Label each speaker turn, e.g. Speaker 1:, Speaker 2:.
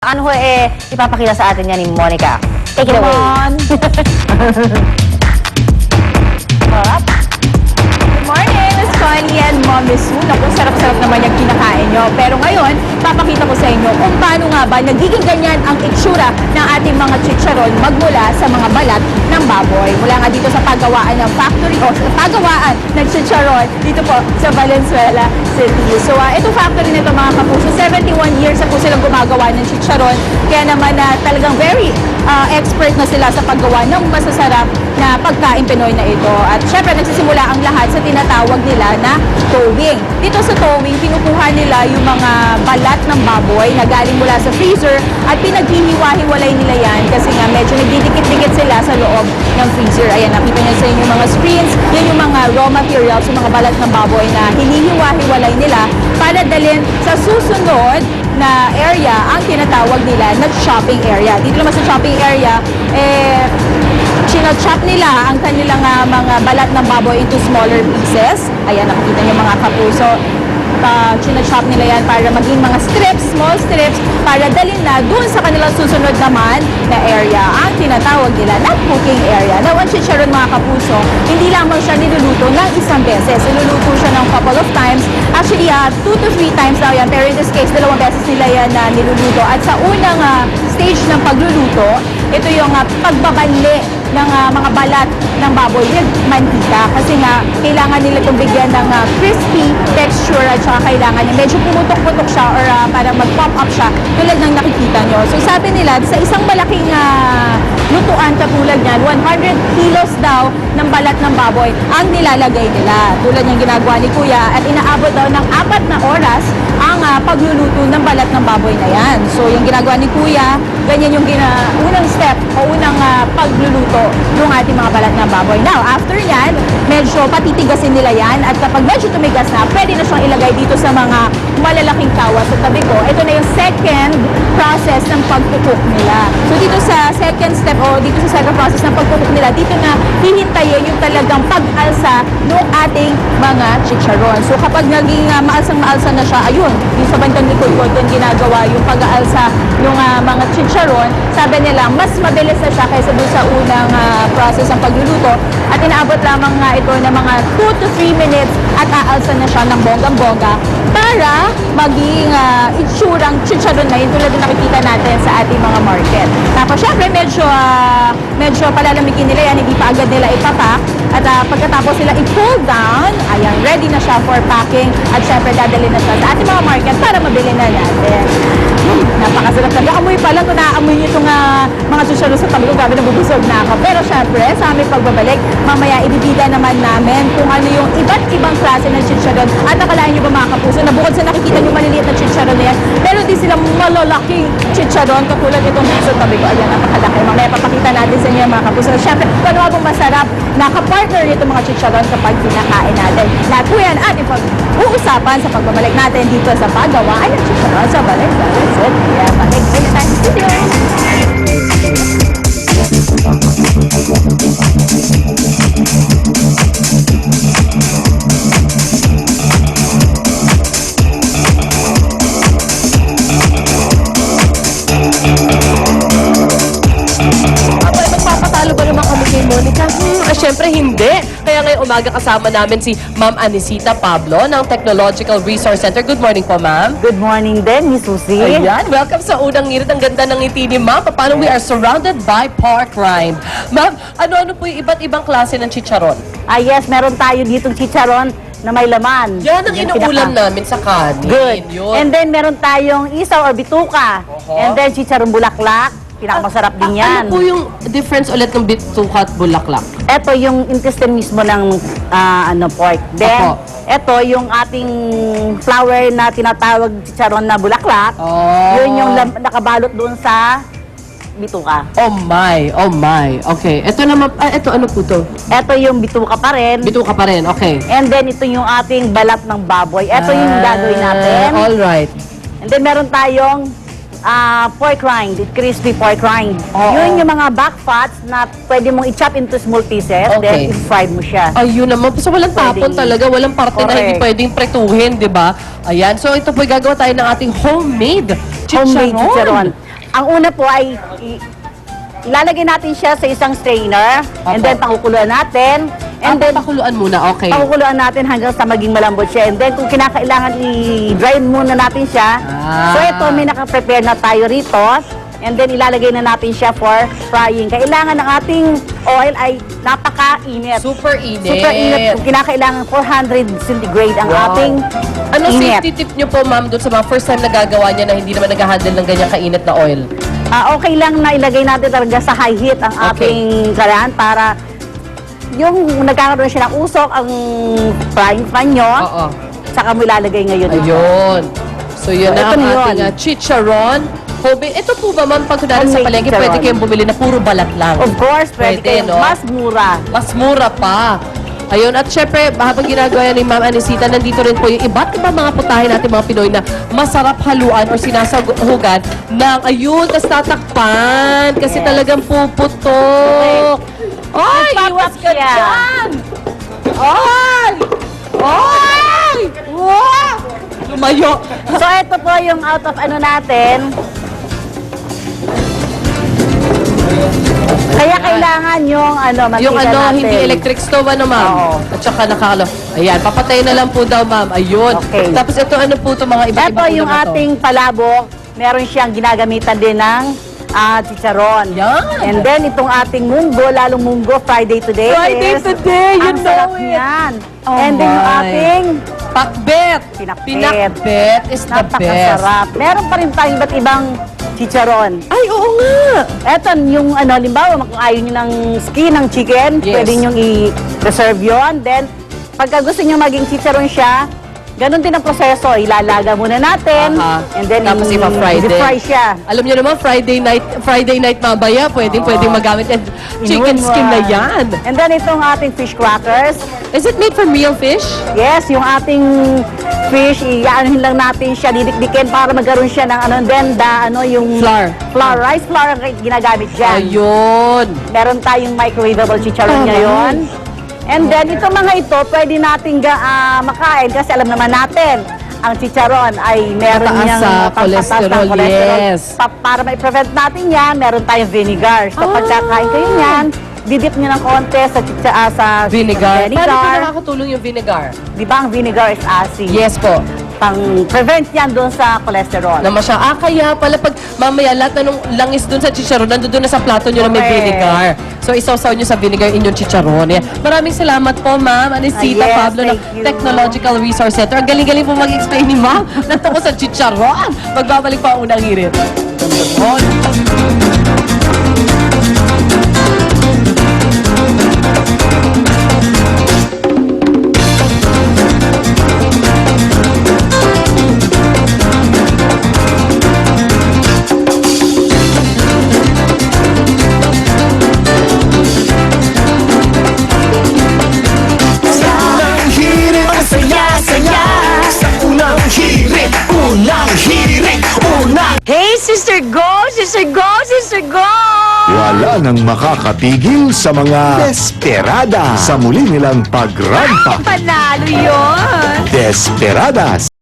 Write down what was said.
Speaker 1: Ano ho ipapakita sa atin yan ni Monica. Take it away.
Speaker 2: Good morning, Miss Connie and Mommy Sue. Naku, sarap-sarap naman yung kinakain nyo. Pero ngayon, papakita ko sa inyo kung paano nga ba nagiging ganyan ang itsura ng ating mga chicharon magmula sa mga balat ng baboy. Mula nga dito sa paggawaan ng factory o sa paggawaan ng chicharon dito po sa Valenzuela City. So, itong factory nito mga kapuso, 71 years na po silang gumagawa ng chicharon. Kaya naman talagang very expert na sila sa paggawa ng masasarap na pagkain Pinoy na ito. At syempre, nagsisimula ang lahat sa tinatawag nila na towing. Dito sa towing, kinukuha nila yung mga balat ng baboy na galing mula sa freezer at pinaghihiwa-hiwalay nila yan kasi nga medyo nagdidikit-dikit sila sa loob ng freezer. Ayan, nakita nyo sa inyo yung mga screens. Yan yung mga raw materials, yung mga balat ng baboy na hinihiwa-hiwalay nila para dalhin sa susunod na area ang tinatawag nila na shopping area. Dito naman sa shopping area, chino-chop nila ang kanilang mga balat ng baboy into smaller pieces. Ayan, nakikita niyo mga kapuso. Chino-chop nila yan para maging mga strips, small strips, para dalhin na dun sa kanilang susunod naman na area, ang tinatawag nila na cooking area. Now, ang chicharon mga kapuso, hindi lamang siya niluluto ng isang beses. Niluluto siya ng couple of times. Actually, 2 to 3 times daw yan. Pero in this case, 2 beses nila yan na niluluto. At sa unang stage ng pagluluto, ito yung pagbabanli ng mga balat ng baboy with mantika kasi nga kailangan nila itong bigyan ng crispy texture at saka kailangan niya medyo pumutok-putok siya or para mag-pop up siya tulad ng nakikita nyo. So sabi nila sa isang malaking lutuan katulad niyan, 100 kilos daw ng balat ng baboy ang nilalagay nila. Tulad yung ginagawa ni Kuya at inaabot daw ng 4 na oras ang pagluluto ng balat ng baboy na yan. So yung ginagawa ni Kuya, ganyan yung unang step o unang pagluluto ng ating mga balat ng baboy. Now, after yan, medyo patitigasin nila yan at kapag medyo tumigas na, pwede na siyang ilagay dito sa mga malalaking tawa sa tabi ko. Ito na yung second process ng pagkukok nila. So dito sa second step o dito sa second process ng pagkukok nila, dito na hihintayin yung talagang pag-alsa ng ating mga chicharon. So kapag naging maalsang-maalsa na siya, ayun, yung sa bandang likod ko, doon ginagawa yung pag-aalsa ng mga chicharon. Sabi nila, mas mabilis na siya kaysa doon sa unang process ng pagluluto at inaabot lamang nga ito ng mga 2 to 3 minutes at aalsa na siya ng bonggang-bongga para maging itsurang chicharon na yun tulad na nakikita natin sa ating mga market. Tapos syempre medyo palalamigin nila yan, hindi pa agad nila ipapak at pagkatapos nila i-pull down, ayan, ready na siya for packing at syempre dadali na siya sa ating mga market para mabili na natin. Napakasarap talaga. Amoy pa lang kung naaamoy niyo itong mga chicharon sa tabi ko, grabe nabubusog na ako. Pero syempre, sa aming pagbabalik, mamaya ibibida naman namin kung ano yung iba't ibang klase ng chicharon. At nakalain niyo ba mga kapuso, na bukod sa nakikita niyo maliliit na chicharon na yan, meron din silang malalaking chicharon katulad itong sa tabi ko. Ayan, napakalaki. Mamaya papakita natin sa inyo mga kapuso. Syempre, kung ano nga bang masarap, nakapartner nito mga chicharon kapag kinakain natin. Lahat po yan ating pag-uusapan sa pagbabalik natin dito sa paggawaan ng chicharon sa Valenzuela City. Kaya balik tayo sa studio.
Speaker 3: Magpapatalo ba naman kami kay Monica? Siyempre hindi. Kaya ngayong umaga kasama namin si Ma'am Anisita Pablo ng Technological Resource Center. Good morning po, Ma'am.
Speaker 1: Good morning din, Miss Susie.
Speaker 3: Ayan, welcome sa unang ngirit. Ang ganda ng ngiti ni Ma'am. Paano we are surrounded by pork rind. Ma'am, ano-ano po yung iba't ibang klase ng chicharon?
Speaker 1: Yes, meron tayo ditong chicharon na may laman.
Speaker 3: Yan ang inuulam namin sa kanin.
Speaker 1: Good.
Speaker 3: Yun.
Speaker 1: And then meron tayong isaw or bituka. And then chicharon bulaklak. Pinakamasarap din yan.
Speaker 3: Ano po yung difference ulit ng bituka at bulaklak?
Speaker 1: Ito yung intestine mismo ng pork. Then, ito yung ating flour na tinatawag chicharon na bulaklak.
Speaker 3: Oh.
Speaker 1: Yun yung nakabalot doon sa bituka.
Speaker 3: Oh my, oh my. Okay. Ito naman, ito ano po to?
Speaker 1: Ito yung bituka pa rin.
Speaker 3: Bituka pa rin, okay.
Speaker 1: And then ito yung ating balat ng baboy. Ito yung gagawin natin.
Speaker 3: Alright.
Speaker 1: And then meron tayong pork rind, crispy pork rind.
Speaker 3: Oo.
Speaker 1: Yun yung mga back fats na pwede mong i-chop into small pieces,
Speaker 3: Okay.
Speaker 1: then i-fry mo siya.
Speaker 3: Ayun naman. So, walang tapon
Speaker 1: Pwedeng-
Speaker 3: talaga. Walang parte na hindi
Speaker 1: Correct.
Speaker 3: pwedeng pretuhin, di ba? Ayan. So, ito po gagawa tayo ng ating homemade chicharon.
Speaker 1: Homemade chicharon. Ang una po ay ilalagay natin siya sa isang strainer and
Speaker 3: Opo.
Speaker 1: then pakukuluan natin. And then
Speaker 3: Papakuluan muna, okay.
Speaker 1: pakukuluan natin hanggang sa maging malambot siya. And then kung kinakailangan i-dry muna natin siya.
Speaker 3: Ah.
Speaker 1: So ito, may naka-prepare na tayo rito. And then ilalagay na natin siya for frying. Kailangan ng ating oil ay napaka-init.
Speaker 3: Super init.
Speaker 1: Super init. Kung kinakailangan 400 centigrade ang
Speaker 3: Wow.
Speaker 1: ating
Speaker 3: Ano
Speaker 1: init.
Speaker 3: safety tip nyo po, ma'am, doon sa mga first time nagagawa niya na hindi naman nag-handle ng ganyang kainit na oil?
Speaker 1: Okay lang na ilagay natin talaga sa high heat ang
Speaker 3: Okay.
Speaker 1: ating karahan para yung nagkakaroon siya ng usok ang frying pan nyo.
Speaker 3: Oo.
Speaker 1: Saka mo ilalagay ngayon.
Speaker 3: Ayun. So, yun na
Speaker 1: Ito
Speaker 3: ang
Speaker 1: na yun.
Speaker 3: ating chicharon. Hobe, ito po ba, ma'am, pag kunwari sa
Speaker 1: Homemade
Speaker 3: palengke,
Speaker 1: chicharon.
Speaker 3: pwede kayong bumili na puro balat lang.
Speaker 1: Of course, pwede kayo.
Speaker 3: no?
Speaker 1: Mas mura.
Speaker 3: Mas mura pa. Ayun, at syempre, habang ginagawa yan ni Ma'am Anisita, nandito rin po yung iba't ibang mga putahe natin mga Pinoy na masarap haluan or sinasahugan ng, ayun, tas tatakpan. Kasi talagang puputok. Ay,
Speaker 1: Nagpapap
Speaker 3: iwas ka
Speaker 1: siya.
Speaker 3: dyan! Ay! Ay! Wow! Lumayo.
Speaker 1: So, ito po yung out of ano natin. Kaya kailangan yung ano, mantika
Speaker 3: Yung ano,
Speaker 1: natin.
Speaker 3: hindi electric stove, ano, ma'am?
Speaker 1: Oo.
Speaker 3: At saka nakakalo. Ayan, papatay na lang po daw, ma'am. Ayun.
Speaker 1: Okay.
Speaker 3: Tapos ito, ano po ito, mga iba-iba
Speaker 1: Ito
Speaker 3: po
Speaker 1: yung
Speaker 3: naman to.
Speaker 1: ating palabok. Meron siyang ginagamitan din ng chicharon.
Speaker 3: Yan.
Speaker 1: And then, itong ating munggo, lalong munggo, Friday today.
Speaker 3: Friday
Speaker 1: is,
Speaker 3: today, you
Speaker 1: ang
Speaker 3: know
Speaker 1: sarap
Speaker 3: it.
Speaker 1: niyan.
Speaker 3: Oh
Speaker 1: And then, yung
Speaker 3: my.
Speaker 1: ating
Speaker 3: Pakbet.
Speaker 1: Pinakbet.
Speaker 3: Pinakbet is the best.
Speaker 1: napakasarap. Meron pa rin tayong iba't ibang chicharon.
Speaker 3: Ay, oo nga.
Speaker 1: Eto, yung ano, limbawa, kung ayaw nyo ng skin ng chicken,
Speaker 3: Yes.
Speaker 1: pwede nyo i-reserve yon. Then, pagka gusto nyo maging chicharon siya, ganun din ang proseso. Ilalaga muna natin.
Speaker 3: Aha.
Speaker 1: And then,
Speaker 3: Tapos ipa-fry din.
Speaker 1: i-fry siya.
Speaker 3: Alam niyo naman, Friday night mamaya, pwedeng magamit yan. Chicken
Speaker 1: Inuman.
Speaker 3: skin na yan.
Speaker 1: And then, itong ating fish crackers.
Speaker 3: Is it made from real fish?
Speaker 1: Yes, yung ating fish, i-anuhin lang natin siya, didikdikin para magkaroon siya ng ano, then yung
Speaker 3: Flour.
Speaker 1: rice flour ang ginagamit dyan.
Speaker 3: Ayun.
Speaker 1: Meron tayong microwavable chicharon
Speaker 3: Alright.
Speaker 1: ngayon. And then, itong mga ito, pwede natin makain kasi alam naman natin, ang chicharon ay meron
Speaker 3: Mataas
Speaker 1: niyang
Speaker 3: sa
Speaker 1: pampataas ng
Speaker 3: cholesterol, yes.
Speaker 1: Para ma-prevent natin yan, meron tayong vinegar. So, pagkakain kayo yan, didip niyo ng konti sa
Speaker 3: Vinegar. Paano po
Speaker 1: vinegar.
Speaker 3: nakakatulong yung vinegar?
Speaker 1: Di ba ang vinegar is acid?
Speaker 3: Yes po.
Speaker 1: Pang-prevent yan doon sa cholesterol.
Speaker 3: Na masya. Kaya pala pag mamaya lahat na nung langis dun sa chicharon, nandun na sa plato nyo na may
Speaker 1: Correct.
Speaker 3: vinegar. So isaw-saw nyo sa vinegar inyong chicharon. Yan. Maraming salamat po, Ma'am Anisita
Speaker 1: Yes,
Speaker 3: Pablo ng
Speaker 1: thank you.
Speaker 3: Technological Resource Center. Ang galing-galing po mag-explain ni Ma'am na tungkol sa chicharon. Magbabalik pa ang unang hirit.
Speaker 4: Unang hirit, ang saya-saya. Sa unang hirit, unang hirit, unang
Speaker 2: Hey, sister, go! Sister, go! Sister, go!
Speaker 4: Wala nang makakatigil sa mga Desperada sa muli nilang pagrampa.
Speaker 2: Panalo yun!
Speaker 4: Desperadas.